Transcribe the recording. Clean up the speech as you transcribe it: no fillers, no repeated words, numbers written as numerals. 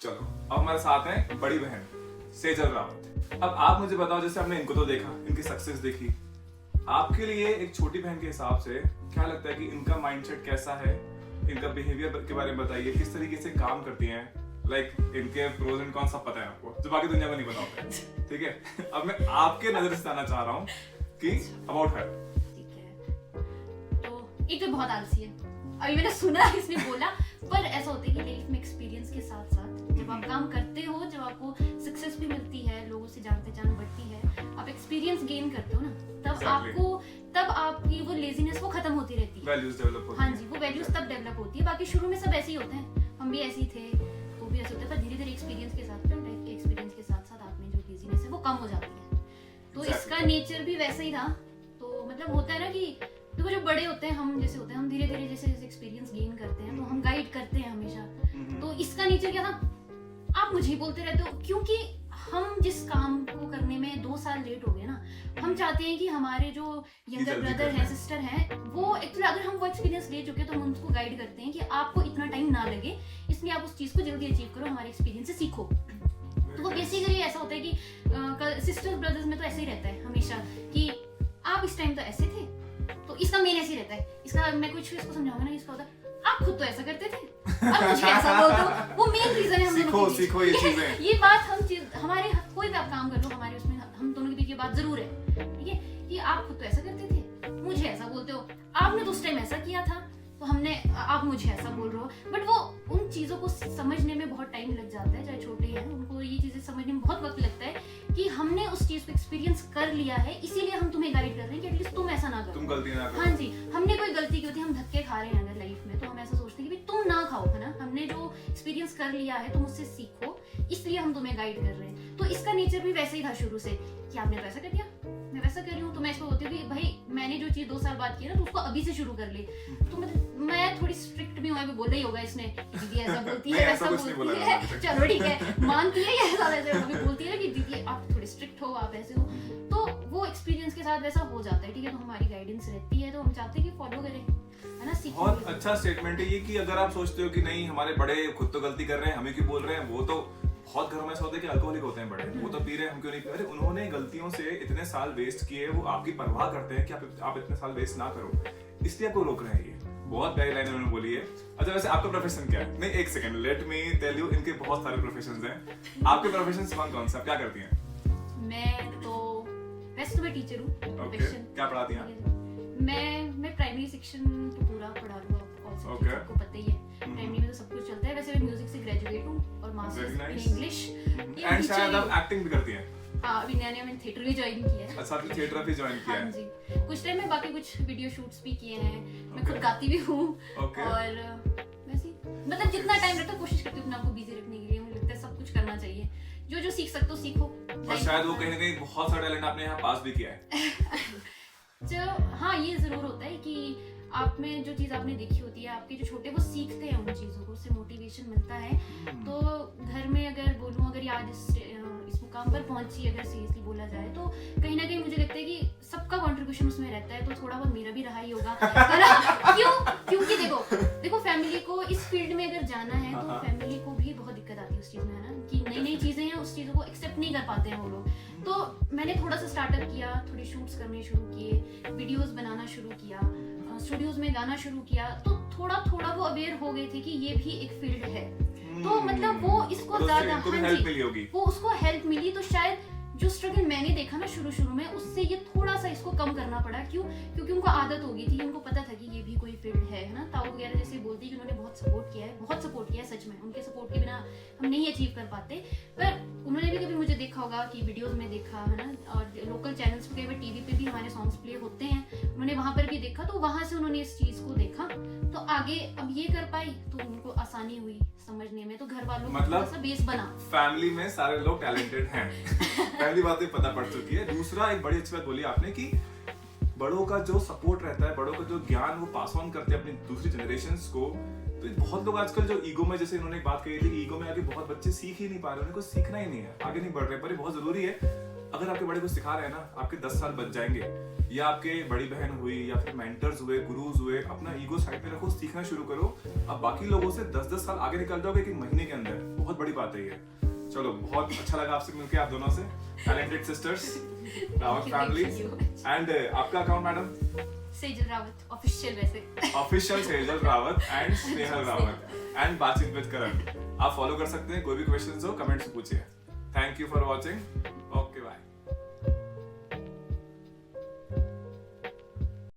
चलो अब हमारे साथ है बड़ी बहन सेजल रावत। अब आप मुझे बताओ, जैसे हमने इनको तो देखा, इनकी सक्सेस देखी, आपके लिए एक छोटी बहन के हिसाब से क्या लगता है कि इनका माइंडसेट कैसा है, इनका बिहेवियर के बारे में बताइए, किस तरीके से काम करती हैं, लाइक इनके प्रोज एंड कॉन सब पता है आपको जो बाकी दुनिया को नहीं पता होता है, ठीक है। अब मैं आपके नजर से जानना चाह रहा हूँ कि अबाउट हर। ठीक है, तो एक तो बहुत आलसी है, अभी मैंने सुना इसने बोला, पर ऐसा होता है कि लाइफ में एक्सपीरियंस के साथ साथ जब आप काम करते हो, जब आपको सक्सेस भी मिलती है, लोगों से जान पहचान बढ़ती है, आप एक्सपीरियंस गेन करते हो ना, तब आपकी वो लेजीनेस वो खत्म होती रहती है, वैल्यूज डेवलप होती हाँ जी, वो वैल्यूज तब डेवलप होती है। बाकी शुरू में सब ऐसे ही होते हैं, हम भी ऐसे ही थे, वो भी ऐसे होते हैं, पर धीरे धीरे एक्सपीरियंस के साथ आप में जो लेजीनेस है वो कम हो जाती है। तो इसका नेचर भी वैसा ही था। तो मतलब होता है ना कि देखो जो बड़े होते हैं, हम जैसे होते हैं, हम धीरे धीरे जैसे जैसे एक्सपीरियंस गेन करते हैं तो हम गाइड करते हैं हमेशा। तो इसका नेचर क्या था, आप मुझे ही बोलते रहते हो, क्योंकि हम जिस काम को करने में 2 साल लेट हो गए ना, हम चाहते हैं कि हमारे जो यंगर ब्रदर है, सिस्टर है, वो एक्चुअली अगर हम वो एक्सपीरियंस ले चुके हैं तो हम उनको गाइड करते हैं कि आपको इतना टाइम ना लगे, इसलिए आप उस चीज को जल्दी अचीव करो, हमारे एक्सपीरियंस से सीखो। तो वो बेसिकली ऐसा होता है कि सिस्टर्स ब्रदर्स में तो ऐसे ही रहता है हमेशा कि आप इस टाइम तो ऐसे थे, तो इसका मेन ऐसे ही रहता है। इसका मैं कुछ इसको समझाऊंगा ना, इसका होता है आप खुद तो ऐसा करते थे और मुझे ऐसा बोलते हो, वो मेन रीजन है हम दोनों के बीच। सीखो ये चीजें। ये बात हमारे कोई भी आप काम कर लो, हमारे उसमें हम दोनों के बीच ये बात जरूर है, ठीक है, कि आप खुद तो ऐसा करते थे, मुझे ऐसा बोलते हो, आपने तो उस टाइम ऐसा किया था, तो आप मुझे ऐसा बोल रहे हो। बट वो उन चीजों को समझने में बहुत टाइम लग जाता है, चाहे छोटे हैं, उनको ये चीजें समझने में बहुत वक्त लगता है कि हमने उस चीज को एक्सपीरियंस कर लिया है, इसीलिए हम तुम्हें गाइड कर रहे हैं कि एटलीस्ट तुम ऐसा ना करो, तुम गलती ना करो। हाँ जी, हमने कोई गलती की होती है, हम धक्के खा रहे हैं अगर लाइफ में, तो हम ऐसा सोचते हैं कि तुम ना खाओ, है ना, हमने जो एक्सपीरियंस कर लिया है तुम उससे सीखो, इसलिए हम तुम्हें गाइड कर रहे हैं। तो इसका नेचर भी वैसे ही था शुरू से कि आपने तो ऐसा कर दिया, मैं वैसा कर रही हूँ, तो मैं इसको बोलती हूँ कि भाई मैंने जो चीज 2 साल बाद की है ना, तो उसको अभी से शुरू कर ले। तो मतलब मैं थोड़ी स्ट्रिक्ट भी हूँ, अभी बोला ही होगा इसने, दीदी ऐसा बोलती है, वैसा बोलती है, चलो ठीक है, मानती है, ऐसा वैसे कभी बोलती है कि दीदी आप थोड़ी स्ट्रिक्ट हो, आप ऐसे हो, तो वो एक्सपीरियंस के साथ वैसा हो जाता है, ठीक है। तो हमारी गाइडेंस रहती है, तो हम चाहते हैं कि फॉलो करें, है ना, सीखें। बहुत अच्छा स्टेटमेंट है ये कि अगर आप सोचते हो कि नहीं हमारे बड़े खुद तो गलती कर रहे हैं, हमें क्यों बोल रहे हैं, वो तो बहुत घरों में ऐसा होता है कि अल्कोहलिक होते हैं बड़े, वो तो पी रहे हैं, हम क्यों नहीं पी रहे। अरे उन्होंने गलतियों से इतने साल वेस्ट किए, वो आपकी परवाह करते हैं कि आप इतने साल वेस्ट ना करो, इसलिए आपको रोक रहे हैं। ये बहुत प्यारी लाइन उन्होंने बोली है। अच्छा वैसे आपका प्रोफेशन क्या है? नहीं एक second, let me tell you, इनके बहुत सारे प्रोफेशंस हैं। आपके प्रोफेशंस कौन से, आप क्या करती हैं? मैं तो वैसे तो मैं टीचर हूँ, प्रोफेशन। क्या पढ़ाती हैं? मैं प्राइमरी सेक्शन तो पूरा पढ़ा रहा हूँ, आपको पता ही है, प्राइमरी में तो सब कुछ चलता है। वैसे मैं म्यूजिक से ग्रेजुएट हूँ और मास्टर्स इन इंग्लिश, एंड शायद आप एक्टिंग भी करती हैं। हाँ, अभी नया मैंने थिएटर भी ज्वाइन किया है। अच्छा, आपने थिएटर भी ज्वाइन किया है? हाँ जी, कुछ टाइम में, बाकी कुछ वीडियो शूट्स भी किए हैं, मैं खुद गाती भी हूँ, और वैसे मतलब जितना टाइम रहता है कोशिश करती हूँ अपने आपको बिजी रखने के लिए। मुझे लगता है सब कुछ करना चाहिए, जो सीख सकते हो सीखो, और शायद वो कहीं ना कहीं बहुत सारा टैलेंट आपने यहाँ पास भी किया है। हाँ, ये जरूर होता है कि आप में जो चीज आपने देखी होती है, आपके जो छोटे वो सीखते हैं उन चीजों को, उससे मोटिवेशन मिलता है। तो घर में अगर बोलूं, अगर आज इस मुकाम पर पहुंची, अगर सीरियसली बोला जाए, तो कहीं ना कहीं मुझे लगता है कि सबका कंट्रीब्यूशन उसमें रहता है, तो थोड़ा बहुत मेरा भी रहा ही होगा। क्योंकि देखो फैमिली को इस फील्ड में अगर जाना है तो फैमिली को भी बहुत दिक्कत आती है उस चीज में, है ना, कि नई नई चीजें हैं, उस चीजों को एक्सेप्ट नहीं कर पाते हैं वो लोग। तो मैंने थोड़ा सा स्टार्टअप किया, थोड़ी शूट्स करने शुरू किए, वीडियोस बनाना शुरू किया, स्टूडियोज में गाना शुरू किया, तो थोड़ा थोड़ा वो अवेयर हो गए थे कि ये भी एक फील्ड है। तो मतलब वो इसको ज्यादा, हाँ जी, वो उसको हेल्प मिली। तो शायद जो स्ट्रगल मैंने देखा ना शुरू में, उससे ये थोड़ा सा इसको कम करना पड़ा। क्योंकि उनको आदत हो गई थी, उनको पता था कि ये भी कोई फील्ड है ना। ताऊ वगैरह जैसे बोलती है कि उन्होंने बहुत सपोर्ट किया है, सच में उनके सपोर्ट के बिना हम नहीं अचीव कर पाते। पर उन्होंने भी कभी मुझे देखा होगा कि वीडियोस में देखा, है ना, और लोकल चैनल्स पे, टीवी पे भी हमारे सॉन्ग्स प्ले होते हैं, उन्होंने वहां पर भी देखा, तो वहां से उन्होंने इस चीज को देखा, तो आगे अब ये कर पाई, तो उनको आसानी हुई समझने में। तो घर वालों को थोड़ा सा बेस बना। फैमिली में सारे लोग टैलेंटेड हैं। पहली बात पता पड़ चुकी है। दूसरा, एक बड़ी अच्छी बात बोली आपने कि बड़ों का जो सपोर्ट रहता है, बड़ों का जो ज्ञान वो पास ऑन करते हैं अपनी दूसरी जनरेशंस को। तो बहुत लोग आजकल जो ईगो में, जैसे इन्होंने बात कही थी, ईगो में आगे बहुत बच्चे सीख ही नहीं पा रहे, उन्हें कुछ सीखना ही नहीं है, आगे नहीं बढ़ रहे, पर ये बहुत जरूरी है। अगर आपके बड़े कुछ सिखा रहे हैं ना, आपके 10 साल बच जाएंगे। या आपके बड़ी बहन हुई या फिर मेंटर्स हुए, गुरुज हुए, अपना ईगो साइड में रखो, सीखना शुरू करो। अब बाकी लोगों से 10-10 साल आगे निकल जाओगे एक महीने के अंदर। बहुत बड़ी बात है ये। चलो, बहुत अच्छा लगा आपसे मिलके, आप दोनों से, talented sisters, Rawat family. And आपका account madam? Sejal Rawat official, वैसे official Sejal Rawat and Snehal Rawat and बातचीत विद करण। आप फॉलो कर सकते हैं। कोई भी क्वेश्चंस हो कमेंट्स में पूछिए। Thank you for watching.